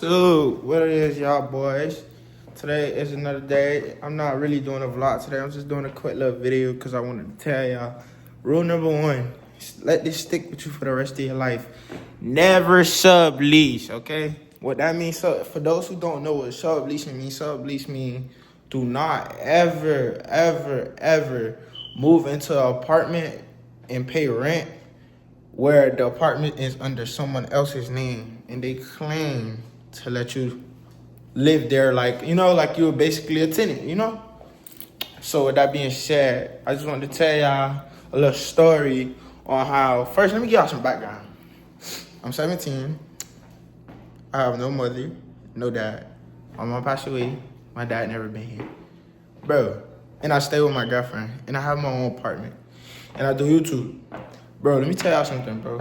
YouTube, what it is, y'all boys? Today is another day. I'm not really doing a vlog today. I'm just doing a quick little video because I wanted to tell y'all. Rule number one, let this stick with you for the rest of your life. Never sublease, okay? What that means, so for those who don't know what sublease means do not ever move into an apartment and pay rent where the apartment is under someone else's name and they claim to let you live there like you're basically a tenant. So with that being said, I just wanted to tell y'all a little story on how, first let me give y'all some background. I'm 17. I have no mother, no dad. My mom passed away. My dad never been here. Bro, and I stay with my girlfriend and I have my own apartment and I do YouTube. Bro, let me tell y'all something, bro.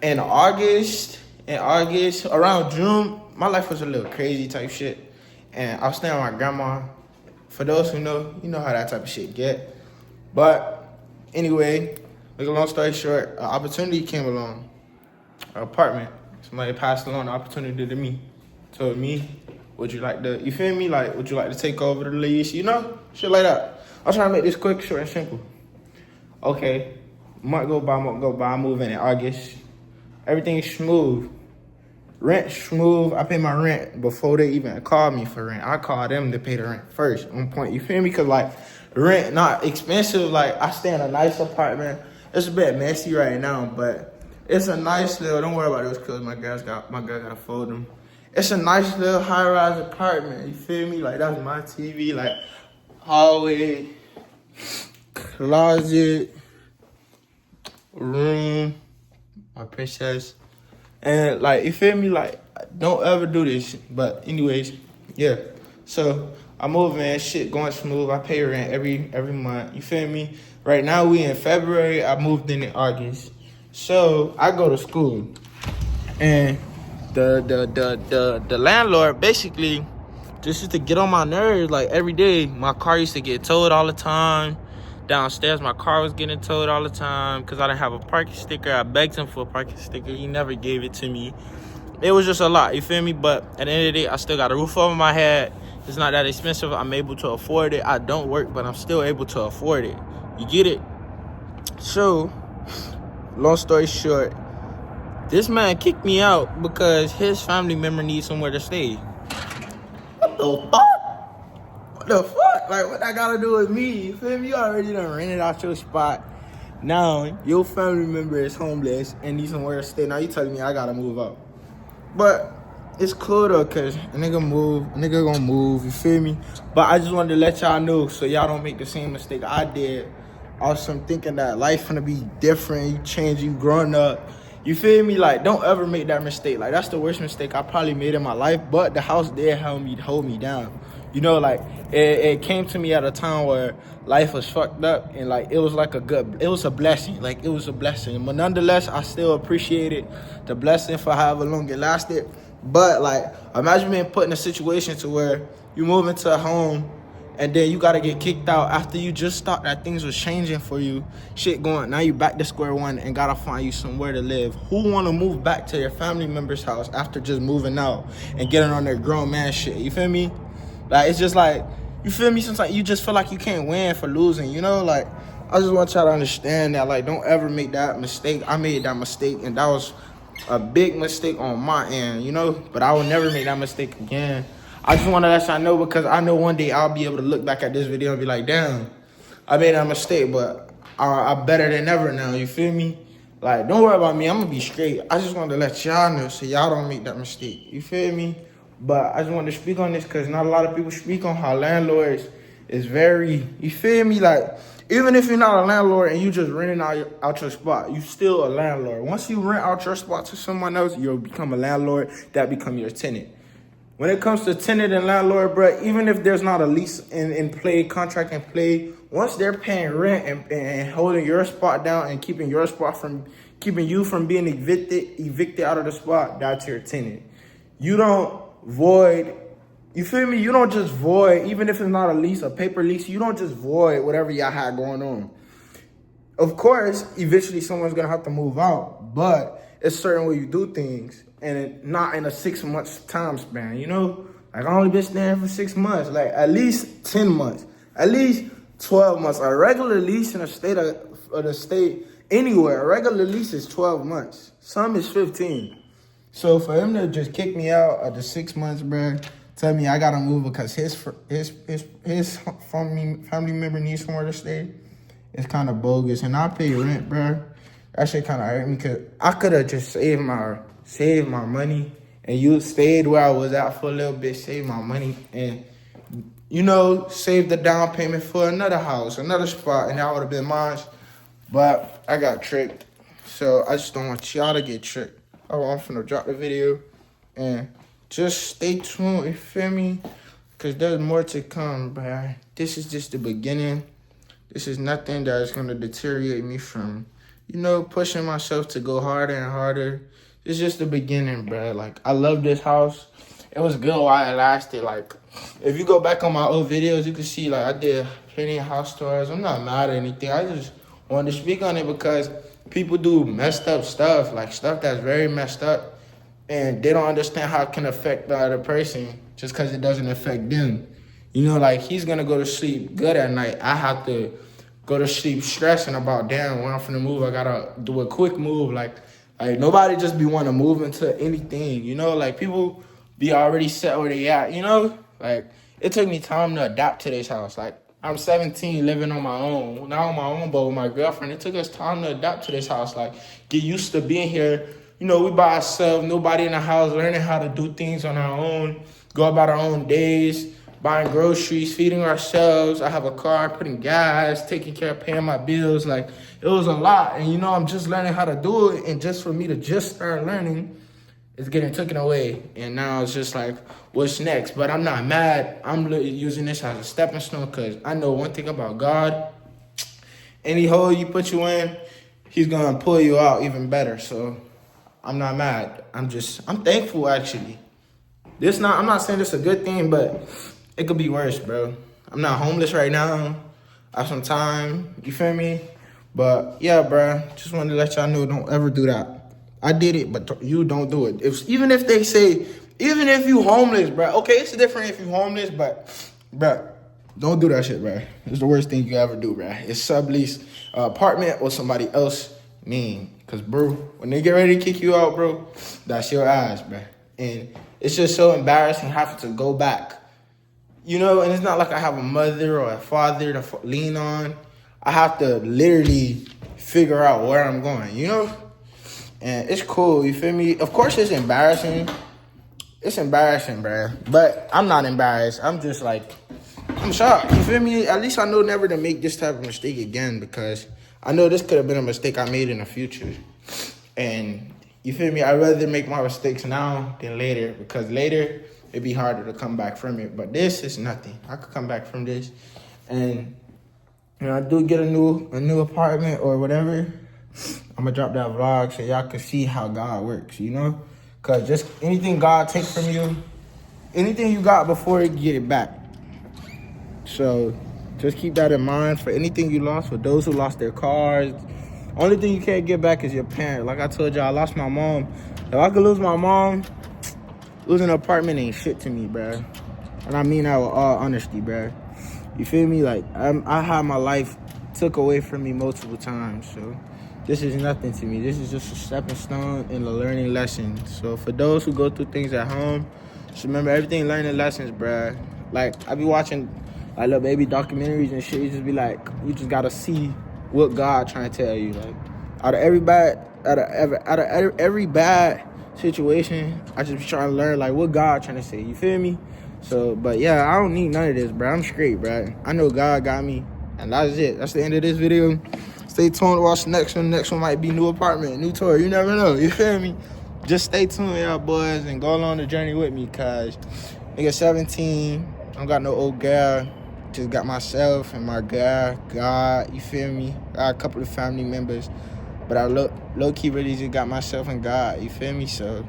In August, around June, my life was a little crazy type shit. And I was staying with my grandma. For those who know, you know how that type of shit get. But anyway, make a long story short, an opportunity came along. An apartment. Somebody passed along the opportunity to me. Told me, would you like to, you feel me? Like, would you like to take over the lease? Shit like that. I'm trying to make this quick, short, and simple. Okay. Month go by, I move in August. Everything's smooth. Rent smooth. I pay my rent before they even call me for rent. I call them to pay the rent first. On point, you feel me? Cause like rent not expensive. Like I stay in a nice apartment. It's a bit messy right now, but it's a nice little. Don't worry about those clothes. My girl gotta fold them. It's a nice little high-rise apartment. You feel me? Like that's my TV. Like hallway, closet, room, my princess, and like you feel me, like don't ever do this. But anyways, yeah, so I move in, shit going smooth. I pay rent every month, you feel me? Right now we in February, I moved in August. So I go to school and the landlord basically just used to get on my nerves. Like every day my car used to get towed all the time. Downstairs, my car was getting towed all the time because I didn't have a parking sticker. I begged him for a parking sticker. He never gave it to me. It was just a lot, you feel me? But at the end of the day, I still got a roof over my head. It's not that expensive. I'm able to afford it. I don't work, but I'm still able to afford it. You get it? So, long story short, this man kicked me out because his family member needs somewhere to stay. What the fuck? What the fuck? Like, what that gotta do with me? You feel me? You already done rented out your spot. Now, your family member is homeless and needs somewhere to stay. Now you telling me I gotta move out. But it's cool though, cause a nigga gonna move, you feel me? But I just wanted to let y'all know so y'all don't make the same mistake I did. Also, thinking that life gonna be different, you change, you growing up. You feel me? Like, don't ever make that mistake. Like, that's the worst mistake I probably made in my life. But the house did hold me down. Like, it came to me at a time where life was fucked up. And, like, it was a blessing. Like, it was a blessing. But nonetheless, I still appreciated the blessing for however long it lasted. But, like, imagine being put in a situation to where you move into a home and then you gotta get kicked out after you just thought that things was changing for you. Shit going, now you back to square one and gotta find you somewhere to live. Who wanna move back to their family member's house after just moving out and getting on their grown man shit? You feel me? Like, it's just like, you feel me? Sometimes you just feel like you can't win for losing, Like, I just want y'all to understand that, like, don't ever make that mistake. I made that mistake and that was a big mistake on my end, But I will never make that mistake again. I just want to let y'all know because I know one day I'll be able to look back at this video and be like, damn, I made that mistake, but I'm better than ever now, you feel me? Like, don't worry about me, I'm going to be straight. I just wanted to let y'all know so y'all don't make that mistake, you feel me? But I just wanted to speak on this because not a lot of people speak on how landlords is very, you feel me? Like, even if you're not a landlord and you just renting out your spot, you still a landlord. Once you rent out your spot to someone else, you'll become a landlord, that become your tenant. When it comes to tenant and landlord, bro, even if there's not a lease in play, contract in play, once they're paying rent and holding your spot down and keeping you from being evicted out of the spot, that's your tenant. You don't void, you feel me? You don't just void, even if it's not a lease, a paper lease, you don't just void whatever y'all had going on. Of course, eventually someone's gonna have to move out, but it's certain way you do things, and not in a 6 months time span, you know? Like, I only been staying for 6 months, like at least 10 months, at least 12 months. A regular lease in a state of the state anywhere, a regular lease is 12 months. Some is 15. So for him to just kick me out of the 6 months, bruh, tell me I gotta move because his family member needs somewhere to stay, it's kind of bogus. And I pay rent, bruh. That shit kind of hurt me because I could have just saved my money and you stayed where I was at for a little bit, saved my money, and, you know, saved the down payment for another house, another spot, and that would have been mine. But I got tricked. So I just don't want y'all to get tricked. Oh, I'm finna drop the video and just stay tuned, you feel me? Because there's more to come, bruh. This is just the beginning. This is nothing that is going to deteriorate me from, you know, pushing myself to go harder and harder. It's just the beginning, bruh. Like, I love this house. It was good while it lasted. Like, if you go back on my old videos, you can see, like, I did plenty of house tours. I'm not mad at anything. I just wanted to speak on it because people do messed up stuff, like stuff that's very messed up, and they don't understand how it can affect the other person just because it doesn't affect them. You know, like, he's going to go to sleep good at night. I have to go to sleep stressing about, damn, when I'm finna move, I got to do a quick move. Like, nobody just be wanting to move into anything, you know? Like, people be already set where they at, you know? Like, it took me time to adapt to this house. Like, I'm 17, living on my own. Not on my own, but with my girlfriend. It took us time to adapt to this house. Like, get used to being here. You know, we by ourselves, nobody in the house, learning how to do things on our own, go about our own days, buying groceries, feeding ourselves. I have a car, putting gas, taking care of paying my bills. Like, it was a lot. And, you know, I'm just learning how to do it. And just for me to just start learning, it's getting taken away. And now it's just like, what's next? But I'm not mad. I'm using this as a stepping stone because I know one thing about God. Any hole you put you in, he's going to pull you out even better. So I'm not mad. I'm thankful, actually. I'm not saying this is a good thing, but it could be worse, bro. I'm not homeless right now. I have some time. You feel me? But yeah, bro, just wanted to let y'all know, don't ever do that. I did it, but you don't do it. Even if they say, even if you homeless, bro. Okay, it's different if you homeless, but, bro, don't do that shit, bro. It's the worst thing you ever do, bro. It's sublease apartment or somebody else name. Because, bro, when they get ready to kick you out, bro, that's your ass, bro. And it's just so embarrassing having to go back. You know, and it's not like I have a mother or a father to lean on. I have to literally figure out where I'm going, you know? And it's cool, you feel me? Of course it's embarrassing. It's embarrassing, bruh. But I'm not embarrassed. I'm just like, I'm shocked, you feel me? At least I know never to make this type of mistake again because I know this could have been a mistake I made in the future. And you feel me? I'd rather make my mistakes now than later because later it'd be harder to come back from it. But this is nothing. I could come back from this. And, you know, I do get a new apartment or whatever. I'm going to drop that vlog so y'all can see how God works, you know? Because just anything God takes from you, anything you got before, you get it back. So just keep that in mind for anything you lost, for those who lost their cars. Only thing you can't get back is your parent. Like I told y'all, I lost my mom. If I could lose my mom, losing an apartment ain't shit to me, bruh. And I mean that with all honesty, bruh. You feel me? Like, I had my life took away from me multiple times, so this is nothing to me. This is just a stepping stone and a learning lesson. So for those who go through things at home, just remember everything learning lessons, bruh. Like, I be watching like little baby documentaries and shit. You just be like, you just gotta see what God trying to tell you. Like, out of every bad situation, I just be trying to learn like what God trying to say. You feel me? So, but yeah, I don't need none of this, bro. I'm straight, bro. I know God got me, and that's it. That's the end of this video. Stay tuned to watch the next one. Next one might be new apartment, new tour. You never know. You feel me? Just stay tuned, y'all boys, and go along the journey with me, cause nigga 17. I don't got no old girl. Just got myself and my girl, God. You feel me? Got a couple of family members, but I low key really just got myself and God. You feel me? So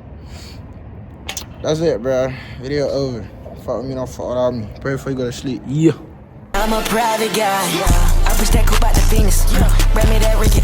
that's it, bro. Video over. Fuck with me, don't fuck without me. Pray before you go to sleep. Yeah. I'm a private guy. I push that coupe out the Phoenix. Bring me that Ricky.